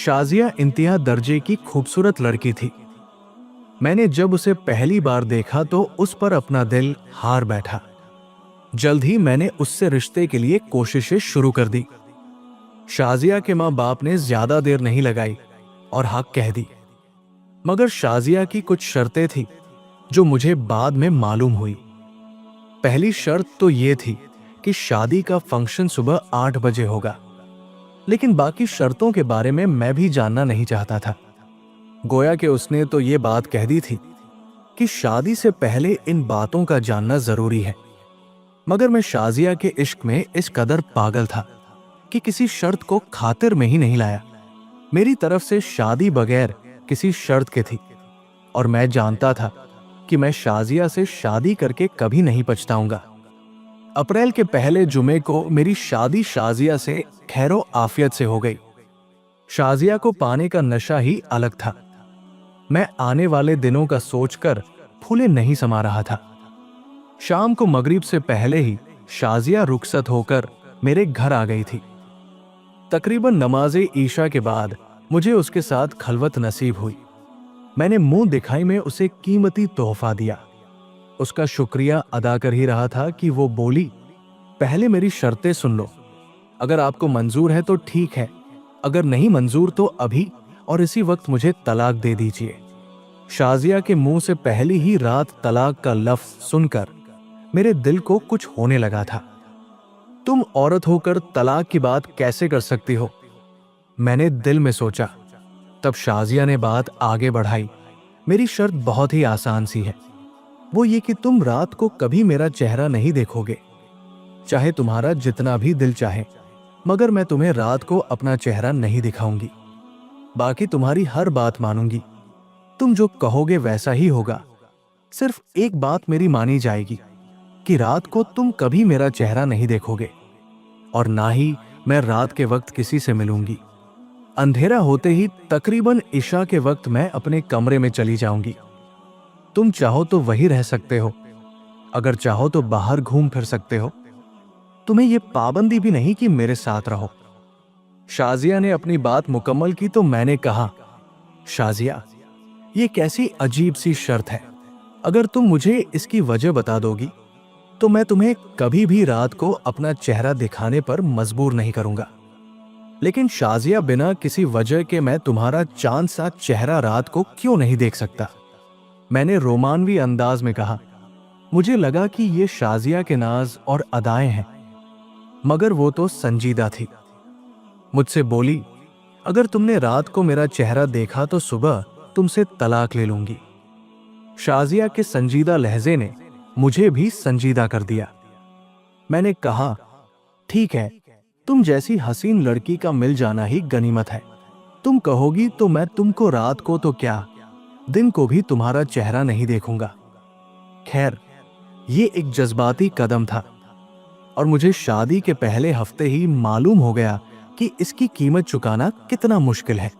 शाजिया इंतहा दर्जे की खूबसूरत लड़की थी। मैंने जब उसे पहली बार देखा तो उस पर अपना दिल हार बैठा। जल्द ही मैंने उससे रिश्ते के लिए कोशिशें शुरू कर दी। शाजिया के माँ बाप ने ज्यादा देर नहीं लगाई और हाँ कह दी। मगर शाजिया की कुछ शर्तें थी जो मुझे बाद में मालूम हुई। पहली शर्त तो ये थी कि शादी का फंक्शन सुबह 8 बजे होगा, लेकिन बाकी शर्तों के बारे में मैं भी जानना नहीं चाहता था। गोया कि उसने तो ये बात कह दी थी कि शादी से पहले इन बातों का जानना जरूरी है। मगर मैं शाजिया के इश्क में इस कदर पागल था कि किसी शर्त को खातिर में ही नहीं लाया। मेरी तरफ से शादी बगैर किसी शर्त के थी और मैं जानता था कि मैं शाजिया से शादी करके कभी नहीं पछताऊंगा। अप्रैल के पहले जुमे को मेरी शादी शाजिया से खैरो आफियत से हो गई। शाजिया को पाने का नशा ही अलग था। मैं आने वाले दिनों का सोचकर फूले नहीं समा रहा था। शाम को मगरिब से पहले ही शाजिया रुखसत होकर मेरे घर आ गई थी। तकरीबन नमाजे ईशा के बाद मुझे उसके साथ खलवत नसीब हुई। मैंने मुंह दिखाई में उसे कीमती तोहफा दिया। उसका शुक्रिया अदा कर ही रहा था कि वो बोली, पहले मेरी शर्तें सुन लो। अगर आपको मंजूर है तो ठीक है, अगर नहीं मंजूर तो अभी और इसी वक्त मुझे तलाक दे दीजिए। शाजिया के मुंह से पहली ही रात तलाक का लफ्ज सुनकर मेरे दिल को कुछ होने लगा था। तुम औरत होकर तलाक की बात कैसे कर सकती हो, मैंने दिल में सोचा। तब शाजिया ने बात आगे बढ़ाई। मेरी शर्त बहुत ही आसान सी है, वो ये कि तुम रात को कभी मेरा चेहरा नहीं देखोगे, चाहे तुम्हारा जितना भी दिल चाहे, मगर मैं तुम्हें रात को अपना चेहरा नहीं दिखाऊंगी। बाकी तुम्हारी हर बात मानूंगी, तुम जो कहोगे वैसा ही होगा। सिर्फ एक बात मेरी मानी जाएगी कि रात को तुम कभी मेरा चेहरा नहीं देखोगे और ना ही मैं रात के वक्त किसी से मिलूंगी। अंधेरा होते ही तकरीबन इशा के वक्त मैं अपने कमरे में चली जाऊंगी। तुम चाहो तो वही रह सकते हो, अगर चाहो तो बाहर घूम फिर सकते हो। तुम्हें यह पाबंदी भी नहीं कि मेरे साथ रहो। शाजिया ने अपनी बात मुकम्मल की तो मैंने कहा, शाजिया, ये कैसी अजीब सी शर्त है। अगर तुम मुझे इसकी वजह बता दोगी तो मैं तुम्हें कभी भी रात को अपना चेहरा दिखाने पर मजबूर नहीं करूंगा। लेकिन शाजिया, बिना किसी वजह के मैं तुम्हारा चांद सा चेहरा रात को क्यों नहीं देख सकता, मैंने रोमानवी अंदाज में कहा। मुझे लगा कि ये शाजिया के नाज और अदाएं हैं, मगर वो तो संजीदा थी। मुझसे बोली, अगर तुमने रात को मेरा चेहरा देखा तो सुबह तुमसे तलाक ले लूंगी। शाजिया के संजीदा लहजे ने मुझे भी संजीदा कर दिया। मैंने कहा, ठीक है, तुम जैसी हसीन लड़की का मिल जाना ही गनीमत है। तुम कहोगी तो मैं तुमको रात को तो क्या, दिन को भी तुम्हारा चेहरा नहीं देखूंगा। खैर, ये एक जज्बाती कदम था और मुझे शादी के पहले हफ्ते ही मालूम हो गया कि इसकी कीमत चुकाना कितना मुश्किल है।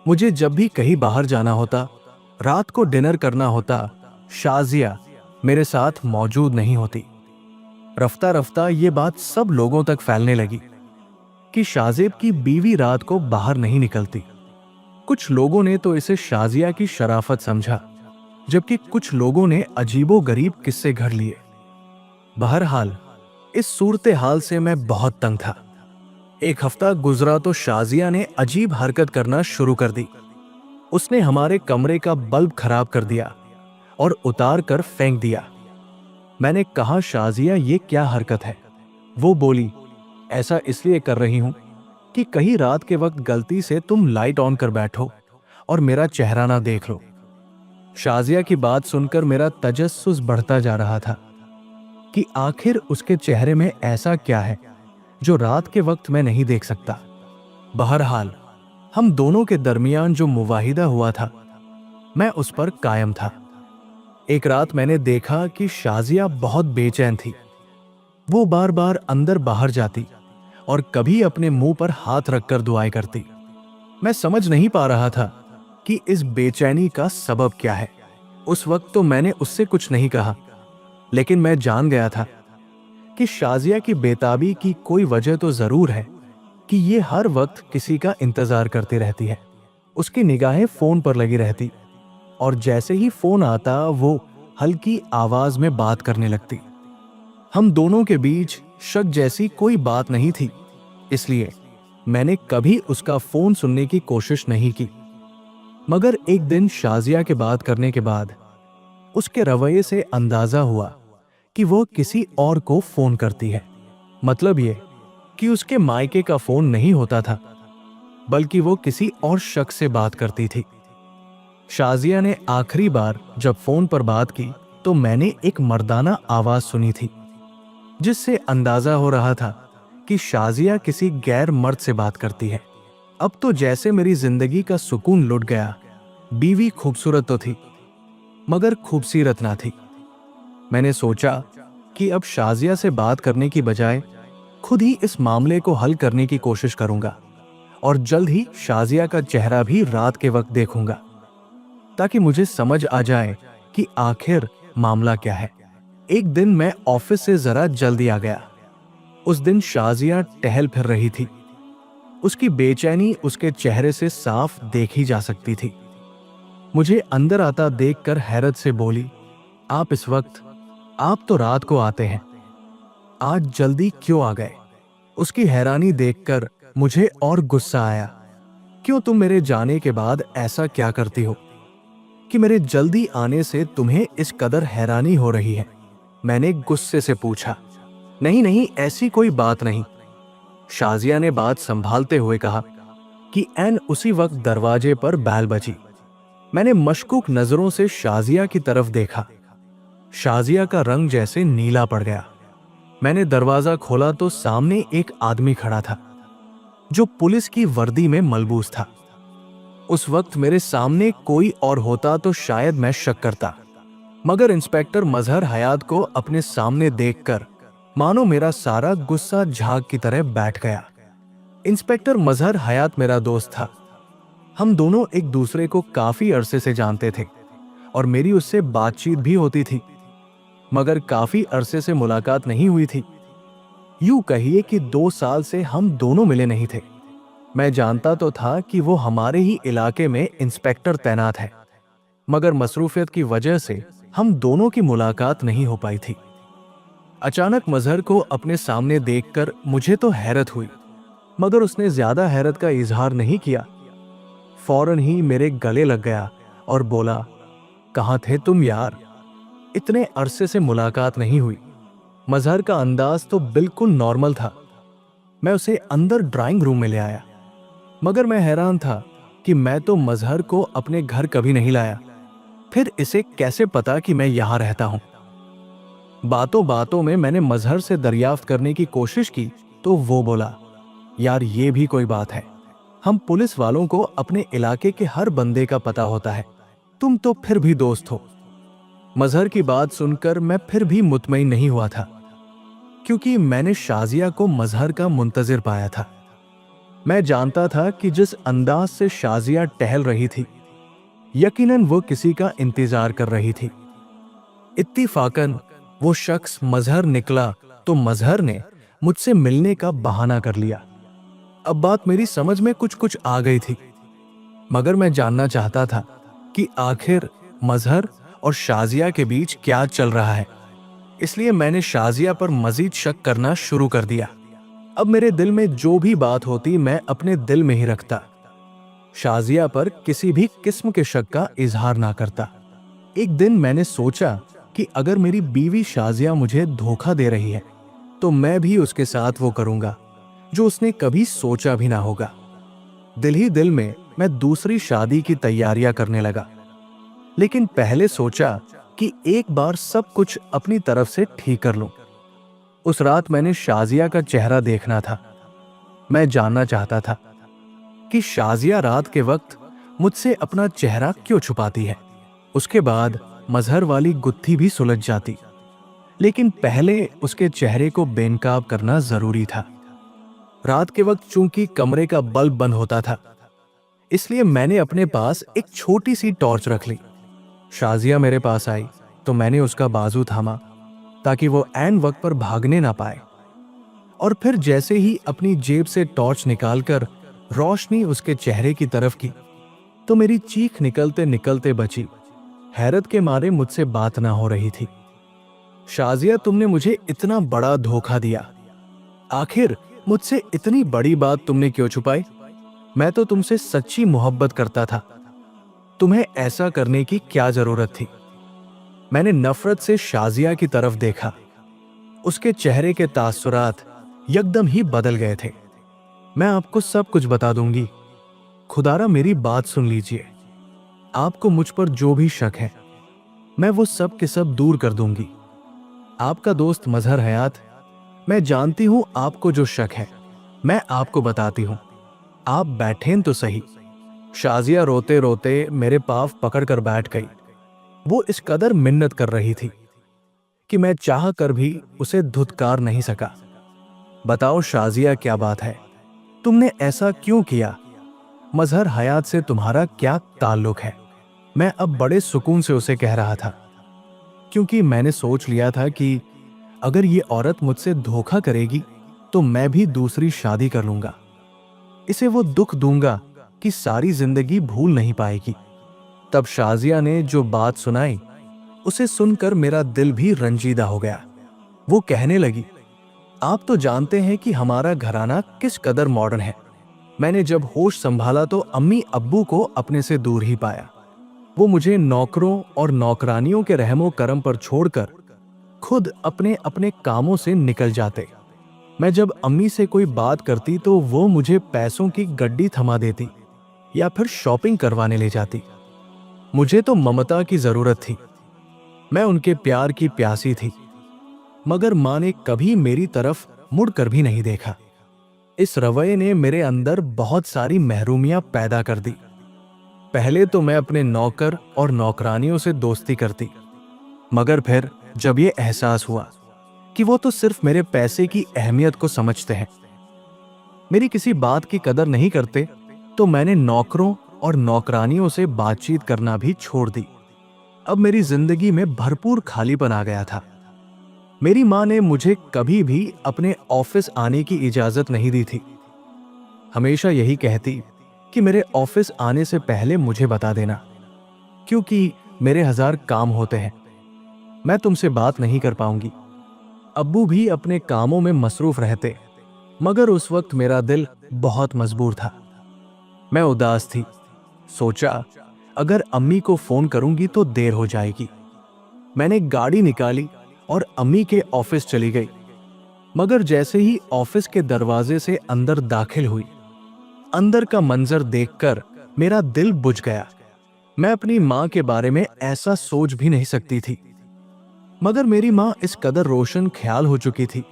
मुझे जब भी कहीं बाहर जाना होता, रात को डिनर करना होता, शाजिया मेरे साथ मौजूद नहीं होती। रफ्ता रफ्ता ये बात सब लोगों तक फैलने लगी कि शाजिब की बीवी रात को बाहर नहीं निकलती। कुछ लोगों ने तो इसे शाजिया की शराफत समझा, जबकि कुछ लोगों ने अजीबो गरीब किस्से घड़ लिए। बहरहाल, इस सूरत हाल से मैं बहुत तंग था। एक हफ्ता गुजरा तो शाजिया ने अजीब हरकत करना शुरू कर दी। उसने हमारे कमरे का बल्ब खराब कर दिया और उतार कर फेंक दिया। मैंने कहा, शाजिया, ये क्या हरकत है? वो बोली, ऐसा इसलिए कर रही हूं कि कहीं रात के वक्त गलती से तुम लाइट ऑन कर बैठो और मेरा चेहरा ना देख लो। शाजिया की बात सुनकर मेरा तजस्सुस बढ़ता जा रहा था कि आखिर उसके चेहरे में ऐसा क्या है जो रात के वक्त मैं नहीं देख सकता। बहरहाल, हम दोनों के दरमियान जो मुवाहिदा हुआ था, मैं उस पर कायम था। एक रात मैंने देखा कि शाजिया बहुत बेचैन थी। वो बार बार अंदर बाहर जाती और कभी अपने मुंह पर हाथ रखकर दुआएं करती। मैं समझ नहीं पा रहा था कि इस बेचैनी का सबब क्या है। उस वक्त तो मैंने उससे कुछ नहीं कहा, लेकिन मैं जान गया था कि शाजिया की बेताबी की कोई वजह तो जरूर है कि ये हर वक्त किसी का इंतजार करती रहती है। उसकी निगाहें फोन पर लगी रहती और जैसे ही फोन आता वो हल्की आवाज में बात करने लगती। हम दोनों के बीच शक जैसी कोई बात नहीं थी, इसलिए मैंने कभी उसका फोन सुनने की कोशिश नहीं की। मगर एक दिन शाजिया के बात करने के बाद उसके रवैये से अंदाजा हुआ कि वो किसी और को फोन करती है। मतलब ये कि उसके मायके का फोन नहीं होता था, बल्कि वो किसी और शख्स से बात करती थी। शाजिया ने आखिरी बार जब फोन पर बात की तो मैंने एक मर्दाना आवाज सुनी थी, जिससे अंदाजा हो रहा था कि शाजिया किसी गैर मर्द से बात करती है। अब तो जैसे मेरी जिंदगी का सुकून लुट गया। बीवी खूबसूरत तो थी, मगर खूबसूरत ना थी। मैंने सोचा कि अब शाजिया से बात करने की बजाय खुद ही इस मामले को हल करने की कोशिश करूंगा और जल्द ही शाजिया का चेहरा भी रात के वक्त देखूंगा, ताकि मुझे समझ आ जाए कि आखिर मामला क्या है। एक दिन मैं ऑफिस से जरा जल्दी आ गया। उस दिन शाजिया टहल फिर रही थी। उसकी बेचैनी उसके चेहरे से साफ देखी जा सकती थी। मुझे अंदर आता देखकर हैरत से बोली, आप इस वक्त? आप तो रात को आते हैं, आज जल्दी क्यों आ गए? उसकी हैरानी देखकर मुझे और गुस्सा आया। क्यों तुम मेरे जाने के बाद ऐसा क्या करती हो कि मेरे जल्दी आने से तुम्हें इस कदर हैरानी हो रही है? मैंने गुस्से से पूछा। नहीं नहीं, ऐसी कोई बात नहीं, शाजिया ने बात संभालते हुए कहा कि ऐन उसी वक्त दरवाजे पर बैल बजी। मैंने मशकूक नजरों से शाजिया की तरफ देखा। शाजिया का रंग जैसे नीला पड़ गया। मैंने दरवाजा खोला तो सामने एक आदमी खड़ा था जो पुलिस की वर्दी में मलबूस था। उस वक्त मेरे सामने कोई और होता तो शायद मैं शक करता, मगर इंस्पेक्टर मजहर हयात को अपने सामने देखकर मानो मेरा सारा गुस्सा झाग की तरह बैठ गया। इंस्पेक्टर मजहर हयात मेरा दोस्त था। हम दोनों एक दूसरे को काफी अरसे से जानते थे और मेरी उससे बातचीत भी होती थी, मगर काफी अरसे से मुलाकात नहीं हुई थी। यूं कहिए कि 2 साल से हम दोनों मिले नहीं थे। मैं जानता तो था कि वो हमारे ही इलाके में इंस्पेक्टर तैनात है, मगर मसरूफियत की वजह से हम दोनों की मुलाकात नहीं हो पाई थी। अचानक मजहर को अपने सामने देखकर मुझे तो हैरत हुई, मगर उसने ज्यादा हैरत का इजहार नहीं किया। फौरन ही मेरे गले लग गया और बोला, कहाँ थे तुम यार? इतने अरसे से मुलाकात नहीं हुई। मजहर का अंदाज तो बिल्कुल नॉर्मल था। मैं उसे अंदर ड्राइंग रूम में ले आया, मगर मैं हैरान था कि मैं तो मजहर को अपने घर कभी नहीं लाया, फिर इसे कैसे पता कि मैं यहां रहता हूं? बातों बातों में मैंने मजहर से दरियाफ्त करने की कोशिश की तो वो बोला, यार ये भी कोई बात है, हम पुलिस वालों को अपने इलाके के हर बंदे का पता होता है, तुम तो फिर भी दोस्त हो। मजहर की बात सुनकर मैं फिर भी मुतमईन नहीं हुआ था, क्योंकि मैंने शाजिया को मजहर का मुंतजिर पाया था। मैं जानता था कि जिस अंदाज से शाजिया टहल रही थी, यकीनन वो किसी का इंतजार कर रही थी। इत्तिफाकन वो शख्स मजहर निकला तो मजहर ने मुझसे मिलने का बहाना कर लिया। अब बात मेरी समझ में कुछ कुछ आ गई थी, मगर मैं जानना चाहता था कि आखिर मजहर और शाजिया के बीच क्या चल रहा है। इसलिए मैंने शाजिया पर मजीद शक करना शुरू कर दिया। अब मेरे दिल में जो भी बात होती मैं अपने दिल में ही रखता, शाजिया पर किसी भी किस्म के शक का इजहार ना करता। एक दिन मैंने सोचा कि अगर मेरी बीवी शाजिया मुझे धोखा दे रही है तो मैं भी उसके साथ वो करूंगा जो उसने कभी सोचा भी ना होगा। दिल ही दिल में मैं दूसरी शादी की तैयारियां करने लगा, लेकिन पहले सोचा कि एक बार सब कुछ अपनी तरफ से ठीक कर लूं। उस रात मैंने शाजिया का चेहरा देखना था। मैं जानना चाहता था कि शाजिया रात के वक्त मुझसे अपना चेहरा क्यों छुपाती है। उसके बाद मजहर वाली गुत्थी भी सुलझ जाती, लेकिन पहले उसके चेहरे को बेनकाब करना जरूरी था। रात के वक्त चूंकि कमरे का बल्ब बंद होता था, इसलिए मैंने अपने पास एक छोटी सी टॉर्च रख ली। शाजिया मेरे पास आई तो मैंने उसका बाजू थामा ताकि वो ऐन वक्त पर भागने ना पाए, और फिर जैसे ही अपनी जेब से टॉर्च निकालकर रोशनी उसके चेहरे की तरफ की, तो मेरी चीख निकलते निकलते बची। हैरत के मारे मुझसे बात ना हो रही थी। शाजिया, तुमने मुझे इतना बड़ा धोखा दिया। आखिर मुझसे इतनी बड़ी बात तुमने क्यों छुपाई? मैं तो तुमसे सच्ची मोहब्बत करता था। तुम्हें ऐसा करने की क्या जरूरत थी? मैंने नफरत से शाजिया की तरफ देखा। उसके चेहरे के तासुरात यकदम ही बदल गए थे। मैं आपको सब कुछ बता दूंगी। खुदारा मेरी बात सुन लीजिए। आपको मुझ पर जो भी शक है, मैं वो सब के सब दूर कर दूंगी। आपका दोस्त मजहर हयात, मैं जानती हूं आपको जो शक है, मैं आपको बताती हूं। आप बैठें तो सही। शाजिया रोते रोते मेरे पाव पकड़कर बैठ गई। वो इस कदर मिन्नत कर रही थी कि मैं चाह कर भी उसे धुतकार नहीं सका। बताओ शाजिया, क्या बात है? तुमने ऐसा क्यों किया? मजहर हयात से तुम्हारा क्या ताल्लुक है? मैं अब बड़े सुकून से उसे कह रहा था, क्योंकि मैंने सोच लिया था कि अगर ये औरत मुझसे धोखा करेगी तो मैं भी दूसरी शादी कर लूंगा। इसे वो दुख दूंगा कि सारी जिंदगी भूल नहीं पाएगी। तब शाजिया ने जो बात सुनाई, उसे सुनकर मेरा दिल भी रंजीदा हो गया। वो कहने लगी, आप तो जानते हैं कि हमारा घराना किस कदर मॉडर्न है। मैंने जब होश संभाला तो अम्मी अब्बू को अपने से दूर ही पाया। वो मुझे नौकरों और नौकरानियों के रहमो करम पर छोड़कर खुद अपने अपने कामों से निकल जाते। मैं जब अम्मी से कोई बात करती तो वो मुझे पैसों की गड्डी थमा देती या फिर शॉपिंग करवाने ले जाती। मुझे तो ममता की जरूरत थी, मैं उनके प्यार की प्यासी थी, मगर मां ने कभी मेरी तरफ मुड़कर भी नहीं देखा। इस रवैये ने मेरे अंदर बहुत सारी महरूमियां पैदा कर दी। पहले तो मैं अपने नौकर और नौकरानियों से दोस्ती करती, मगर फिर जब ये एहसास हुआ कि वो तो सिर्फ मेरे पैसे की अहमियत को समझते हैं, मेरी किसी बात की कदर नहीं करते, तो मैंने नौकरों और नौकरानियों से बातचीत करना भी छोड़ दी। अब मेरी जिंदगी में भरपूर खालीपन आ गया था। मेरी मां ने मुझे कभी भी अपने ऑफिस आने की इजाजत नहीं दी थी। हमेशा यही कहती कि मेरे ऑफिस आने से पहले मुझे बता देना, क्योंकि मेरे 1000 काम होते हैं, मैं तुमसे बात नहीं कर पाऊंगी। अब्बू भी अपने कामों में मसरूफ रहते, मगर उस वक्त मेरा दिल बहुत मजबूर था। मैं उदास थी। सोचा अगर अम्मी को फोन करूंगी तो देर हो जाएगी। मैंने गाड़ी निकाली और अम्मी के ऑफिस चली गई। मगर जैसे ही ऑफिस के दरवाजे से अंदर दाखिल हुई, अंदर का मंजर देखकर मेरा दिल बुझ गया। मैं अपनी मां के बारे में ऐसा सोच भी नहीं सकती थी, मगर मेरी मां इस कदर रोशन ख्याल हो चुकी थी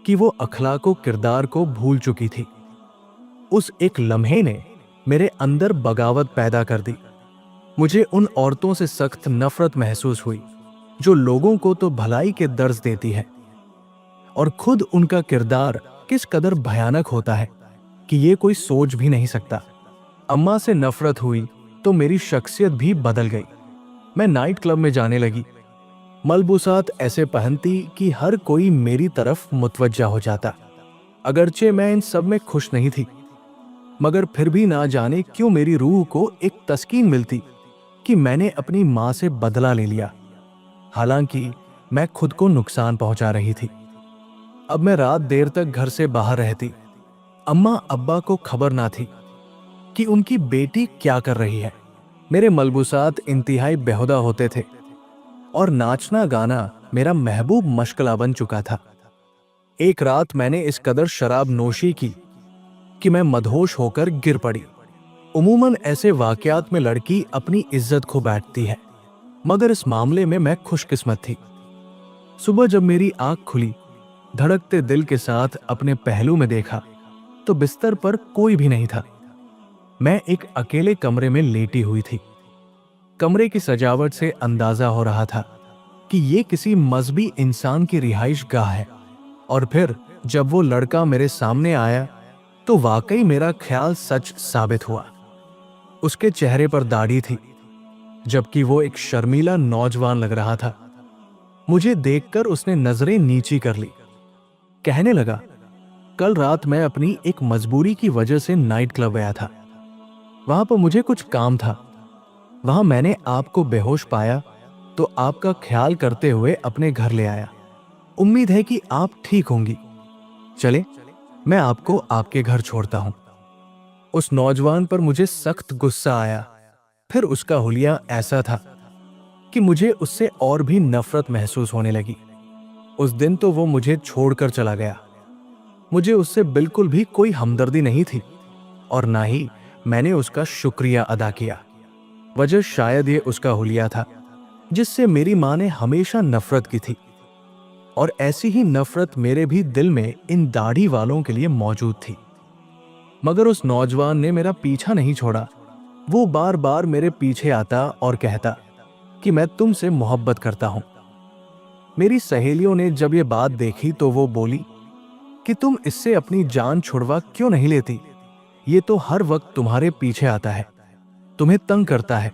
कि वो अखलाक व किरदार को भूल चुकी थी। उस एक लम्हे ने मेरे अंदर बगावत पैदा कर दी। मुझे उन औरतों से सख्त नफरत महसूस हुई जो लोगों को तो भलाई के दर्ज देती है, और खुद उनका किरदार किस कदर भयानक होता है कि ये कोई सोच भी नहीं सकता। अम्मा से नफरत हुई तो मेरी शख्सियत भी बदल गई। मैं नाइट क्लब में जाने लगी, मलबूसात ऐसे पहनती कि हर कोई मेरी तरफ मुतवज्जा हो जाता। अगरचे मैं इन सब में खुश नहीं थी, मगर फिर भी ना जाने क्यों मेरी रूह को एक तस्कीन मिलती कि मैंने अपनी मां से बदला ले लिया, हालांकि मैं खुद को नुकसान पहुंचा रही थी। अब मैं रात देर तक घर से बाहर रहती। अम्मा अब्बा को खबर ना थी कि उनकी बेटी क्या कर रही है। मेरे मलबूसात इंतहाई बेहुदा होते थे और नाचना गाना मेरा महबूब मशगला बन चुका था। एक रात मैंने इस कदर शराब नोशी की कि मैं मदहोश होकर गिर पड़ी। उमूमन ऐसे वाकयात में लड़की अपनी इज्जत खो बैठती है, मगर इस मामले में मैं खुशकिस्मत थी। सुबह जब मेरी आंख खुली, धड़कते दिल के साथ अपने पहलू में देखा तो बिस्तर पर कोई भी नहीं था। मैं एक अकेले कमरे में लेटी हुई थी। कमरे की सजावट से अंदाजा हो रहा था कि ये किसी मजहबी इंसान की रिहाइश गाह है। और फिर जब वो लड़का मेरे सामने आया तो वाकई मेरा ख्याल सच साबित हुआ। उसके चेहरे पर दाढ़ी थी, जबकि वो एक शर्मीला नौजवान लग रहा था। मुझे देखकर उसने नजरें नीची कर ली। कहने लगा, कल रात मैं अपनी एक मजबूरी की वजह से नाइट क्लब गया था। वहां पर मुझे कुछ काम था। वहां मैंने आपको बेहोश पाया तो आपका ख्याल करते हुए अपने घर ले आया। उम्मीद है कि आप ठीक होंगी। चले, मैं आपको आपके घर छोड़ता हूं। उस नौजवान पर मुझे सख्त गुस्सा आया। फिर उसका हुलिया ऐसा था कि मुझे उससे और भी नफरत महसूस होने लगी। उस दिन तो वो मुझे छोड़कर चला गया। मुझे उससे बिल्कुल भी कोई हमदर्दी नहीं थी और ना ही मैंने उसका शुक्रिया अदा किया। वजह शायद ये उसका हुलिया था जिससे मेरी मां ने हमेशा नफरत की थी, और ऐसी ही नफरत मेरे भी दिल में इन दाढ़ी वालों के लिए मौजूद थी। मगर उस नौजवान ने मेरा पीछा नहीं छोड़ा। वो बार बार मेरे पीछे आता और कहता कि मैं तुमसे मोहब्बत करता हूं। मेरी सहेलियों ने जब ये बात देखी तो वो बोली कि तुम इससे अपनी जान छुड़वा क्यों नहीं लेती? ये तो हर वक्त तुम्हारे पीछे आता है, तुम्हें तंग करता है।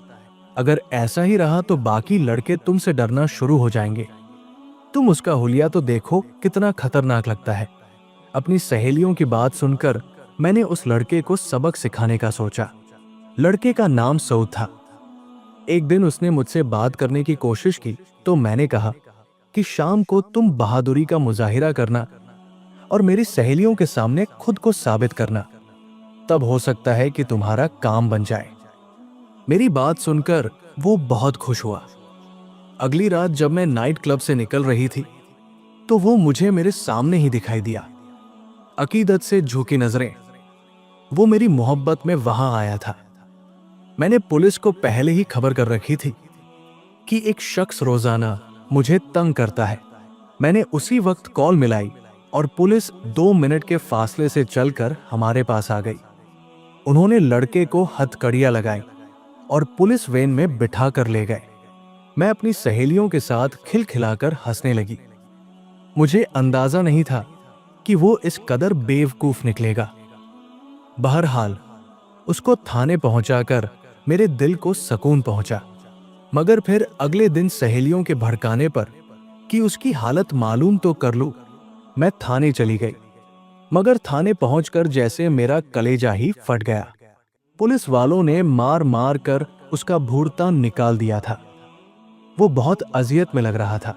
अगर ऐसा ही रहा तो बाकी लड़के तुमसे डरना शुरू हो जाएंगे। तुम उसका हुलिया तो देखो कितना खतरनाक लगता है। अपनी सहेलियों की बात सुनकर मैंने उस लड़के को सबक सिखाने का सोचा। लड़के का नाम सऊद था। एक दिन उसने मुझसे बात करने की कोशिश की तो मैंने कहा कि शाम को तुम बहादुरी का मुजाहिरा करना और मेरी सहेलियों के सामने खुद को साबित करना, तब हो सकता है कि तुम्हारा काम बन जाए। मेरी बात सुनकर वो बहुत खुश हुआ। अगली रात जब मैं नाइट क्लब से निकल रही थी तो वो मुझे मेरे सामने ही दिखाई दिया। अकीदत से झुकी नजरें। वो मेरी मोहब्बत में वहां आया था। मैंने पुलिस को पहले ही खबर कर रखी थी कि एक शख्स रोजाना मुझे तंग करता है। मैंने उसी वक्त कॉल मिलाई और पुलिस 2 मिनट के फासले से चलकर हमारे पास आ गई। उन्होंने लड़के को हथकड़ियां लगाई और पुलिस वैन में बिठा कर ले गए। मैं अपनी सहेलियों के साथ खिलखिलाकर हंसने लगी। मुझे अंदाजा नहीं था कि वो इस कदर बेवकूफ निकलेगा। बहरहाल उसको थाने पहुंचाकर मेरे दिल को सुकून पहुंचा। मगर फिर अगले दिन सहेलियों के भड़काने पर कि उसकी हालत मालूम तो कर लूं, मैं थाने चली गई। मगर थाने पहुंचकर जैसे मेरा कलेजा ही फट गया। पुलिस वालों ने मार मार कर उसका भूरतान निकाल दिया था। वो बहुत अजियत में लग रहा था।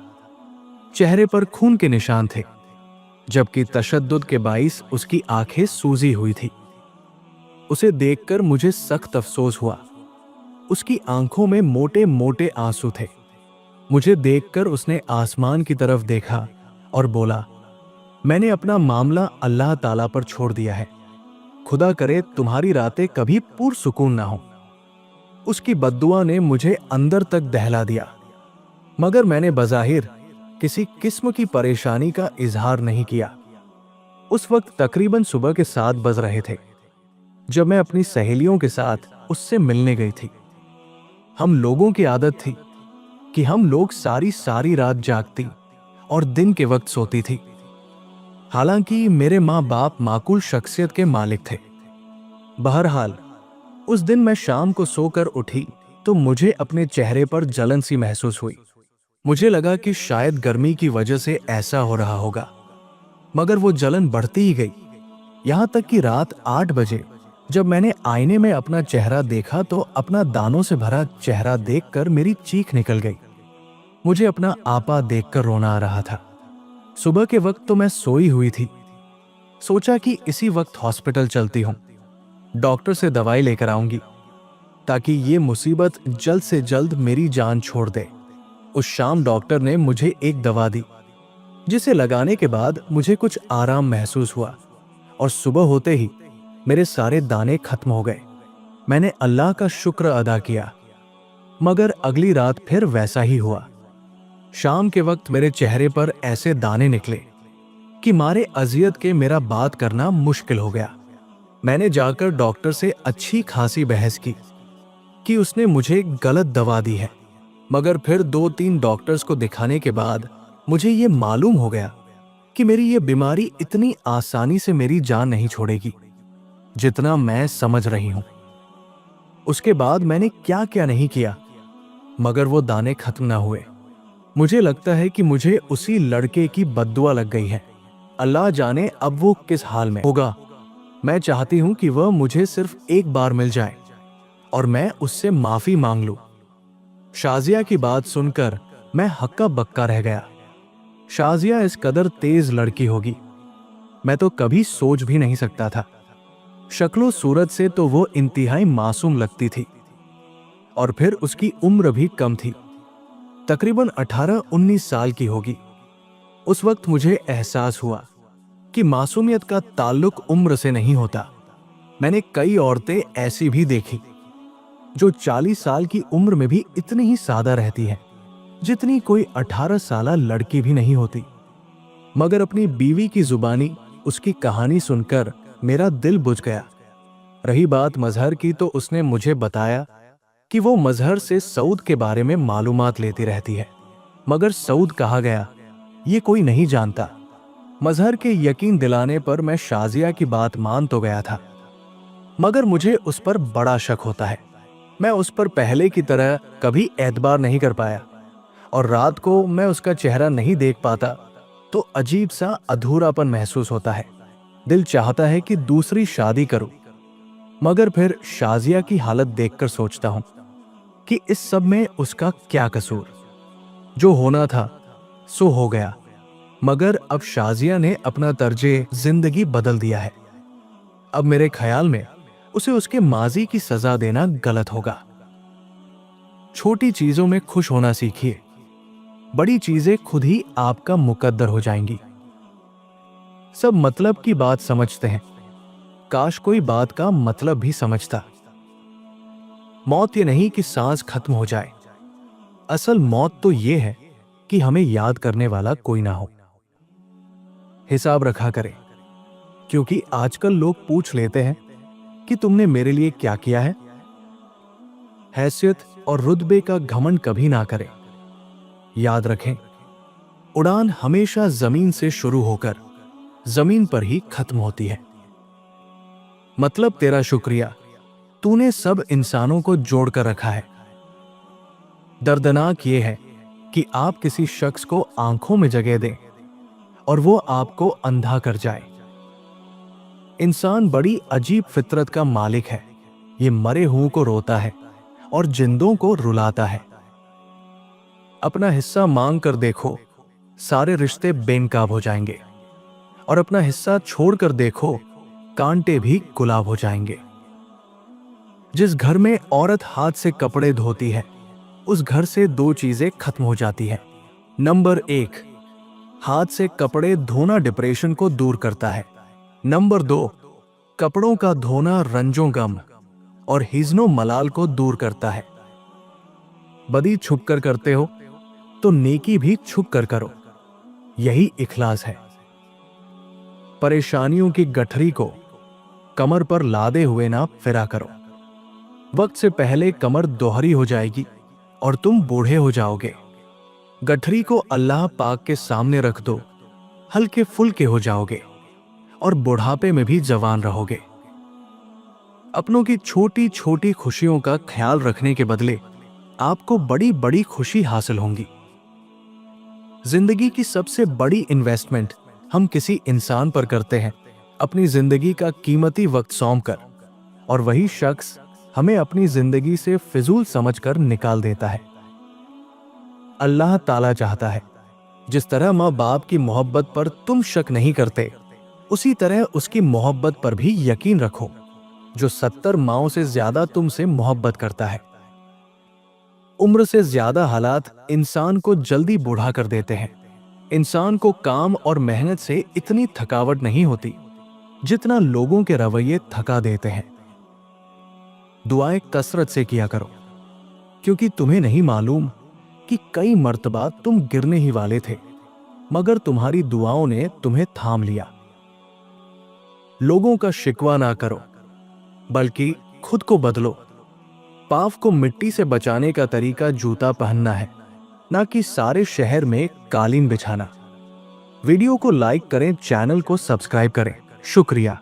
चेहरे पर खून के निशान थे, जबकि तशद्दुद के बाइस उसकी आंखें सूजी हुई थी। उसे देखकर मुझे सख्त अफसोस हुआ। उसकी आंखों में मोटे मोटे आंसू थे। मुझे देखकर उसने आसमान की तरफ देखा और बोला, मैंने अपना मामला अल्लाह ताला पर छोड़ दिया है। खुदा करे तुम्हारी रातें कभी पुरसुकून ना हो। उसकी बद्दुआ ने मुझे अंदर तक दहला दिया। मगर मैंने बज़ाहिर किसी किस्म की परेशानी का इजहार नहीं किया। उस वक्त तकरीबन सुबह के 7 बज रहे थे जब मैं अपनी सहेलियों के साथ उससे मिलने गई थी। हम लोगों की आदत थी कि हम लोग सारी सारी रात जागती और दिन के वक्त सोती थी। हालांकि मेरे माँ बाप माकूल शख्सियत के मालिक थे। बहरहाल उस दिन मैं शाम को सोकर उठी तो मुझे अपने चेहरे पर जलन सी महसूस हुई। मुझे लगा कि शायद गर्मी की वजह से ऐसा हो रहा होगा, मगर वो जलन बढ़ती ही गई। यहां तक कि रात 8 बजे जब मैंने आईने में अपना चेहरा देखा तो अपना दानों से भरा चेहरा देखकर मेरी चीख निकल गई। मुझे अपना आपा देखकर रोना आ रहा था। सुबह के वक्त तो मैं सोई हुई थी। सोचा कि इसी वक्त हॉस्पिटल चलती हूं, डॉक्टर से दवाई लेकर आऊंगी ताकि ये मुसीबत जल्द से जल्द मेरी जान छोड़ दे। उस शाम डॉक्टर ने मुझे एक दवा दी जिसे लगाने के बाद मुझे कुछ आराम महसूस हुआ और सुबह होते ही मेरे सारे दाने खत्म हो गए। मैंने अल्लाह का शुक्र अदा किया। मगर अगली रात फिर वैसा ही हुआ। शाम के वक्त मेरे चेहरे पर ऐसे दाने निकले कि मारे अजियत के मेरा बात करना मुश्किल हो गया। मैंने जाकर डॉक्टर से अच्छी खासी बहस की कि उसने मुझे गलत दवा दी है। मगर फिर 2-3 डॉक्टर्स को दिखाने के बाद मुझे ये मालूम हो गया कि मेरी ये बीमारी इतनी आसानी से मेरी जान नहीं छोड़ेगी जितना मैं समझ रही हूं। उसके बाद मैंने क्या क्या नहीं किया, मगर वो दाने खत्म ना हुए। मुझे लगता है कि मुझे उसी लड़के की बद्दुआ लग गई है। अल्लाह जाने अब वो किस हाल में होगा। मैं चाहती हूं कि वह मुझे सिर्फ एक बार मिल जाए और मैं उससे माफी मांग लूं। शाजिया की बात सुनकर मैं हक्का बक्का रह गया। शाजिया इस कदर तेज लड़की होगी, मैं तो कभी सोच भी नहीं सकता था। शक्लो सूरत से तो वो इंतहाई मासूम लगती थी, और फिर उसकी उम्र भी कम थी, तकरीबन 18-19 साल की होगी। उस वक्त मुझे एहसास हुआ कि मासूमियत का ताल्लुक उम्र से नहीं होता। मैंने कई औरतें ऐसी भी देखी जो 40 साल की उम्र में भी इतनी ही सादा रहती हैं जितनी कोई 18 साला लड़की भी नहीं होती। मगर अपनी बीवी की जुबानी उसकी कहानी सुनकर मेरा दिल बुझ गया। रही बात मजहर की, तो उसने मुझे बताया कि वो मजहर से सऊद के बारे में मालूमात लेती रहती है, मगर सऊद कहाँ गया ये कोई नहीं जानता। मजहर के यकीन दिलाने पर मैं शाजिया की बात मान तो गया था, मगर मुझे उस पर बड़ा शक होता है। मैं उस पर पहले की तरह कभी एतबार नहीं कर पाया, और रात को मैं उसका चेहरा नहीं देख पाता तो अजीब सा अधूरापन महसूस होता है। दिल चाहता है कि दूसरी शादी करूं, मगर फिर शाजिया की हालत देखकर सोचता हूं कि इस सब में उसका क्या कसूर। जो होना था सो हो गया, मगर अब शाजिया ने अपना तर्जे जिंदगी बदल दिया है। अब मेरे ख्याल में उसे उसके माजी की सजा देना गलत होगा। छोटी चीजों में खुश होना सीखिए, बड़ी चीजें खुद ही आपका मुकद्दर हो जाएंगी। सब मतलब की बात समझते हैं, काश कोई बात का मतलब भी समझता। मौत ये नहीं कि सांस खत्म हो जाए, असल मौत तो ये है कि हमें याद करने वाला कोई ना हो। हिसाब रखा करें, क्योंकि आजकल लोग पूछ लेते हैं कि तुमने मेरे लिए क्या किया है। हैसियत और रुतबे का घमंड कभी ना करें। याद रखें, उड़ान हमेशा जमीन से शुरू होकर जमीन पर ही खत्म होती है। मतलब तेरा शुक्रिया, तूने सब इंसानों को जोड़कर रखा है। दर्दनाक ये है कि आप किसी शख्स को आंखों में जगह दें और वो आपको अंधा कर जाए। इंसान बड़ी अजीब फितरत का मालिक है। ये मरे हुओं को रोता है और जिंदों को रुलाता है। अपना हिस्सा मांग कर देखो, सारे रिश्ते बेनकाब हो जाएंगे, और अपना हिस्सा छोड़कर देखो, कांटे भी गुलाब हो जाएंगे। जिस घर में औरत हाथ से कपड़े धोती है, उस घर से दो चीजें खत्म हो जाती हैं। नंबर 1, हाथ से कपड़े धोना डिप्रेशन को दूर करता है। नंबर 2, कपड़ों का धोना रंजों गम और हिज़्नो मलाल को दूर करता है। बदी छुप कर करते हो तो नेकी भी छुप कर करो, यही इखलास है। परेशानियों की गठरी को कमर पर लादे हुए ना फिरा करो। वक्त से पहले कमर दोहरी हो जाएगी और तुम बूढ़े हो जाओगे। गठरी को अल्लाह पाक के सामने रख दो, हल्के फुल्के हो जाओगे और बुढ़ापे में भी जवान रहोगे। अपनों की छोटी छोटी खुशियों का ख्याल रखने के बदले आपको बड़ी बड़ी खुशी हासिल होंगी। जिंदगी की सबसे बड़ी इन्वेस्टमेंट हम किसी इंसान पर करते हैं, अपनी जिंदगी का कीमती वक्त सौंप कर, और वही शख्स हमें अपनी जिंदगी से फिजूल समझकर निकाल देता है। अल्लाह ताला चाहता है जिस तरह माँ बाप की मोहब्बत पर तुम शक नहीं करते, उसी तरह उसकी मोहब्बत पर भी यकीन रखो, जो 70 माओं से ज्यादा तुमसे मोहब्बत करता है। उम्र से ज्यादा हालात इंसान को जल्दी बूढ़ा कर देते हैं। इंसान को काम और मेहनत से इतनी थकावट नहीं होती जितना लोगों के रवैये थका देते हैं। दुआएं कसरत से किया करो, क्योंकि तुम्हें नहीं मालूम कि कई मर्तबा तुम गिरने ही वाले थे, मगर तुम्हारी दुआओं ने तुम्हें थाम लिया। लोगों का शिकवा ना करो, बल्कि खुद को बदलो। पाप को मिट्टी से बचाने का तरीका जूता पहनना है, ना कि सारे शहर में कालीन बिछाना। वीडियो को लाइक करें, चैनल को सब्सक्राइब करें। शुक्रिया।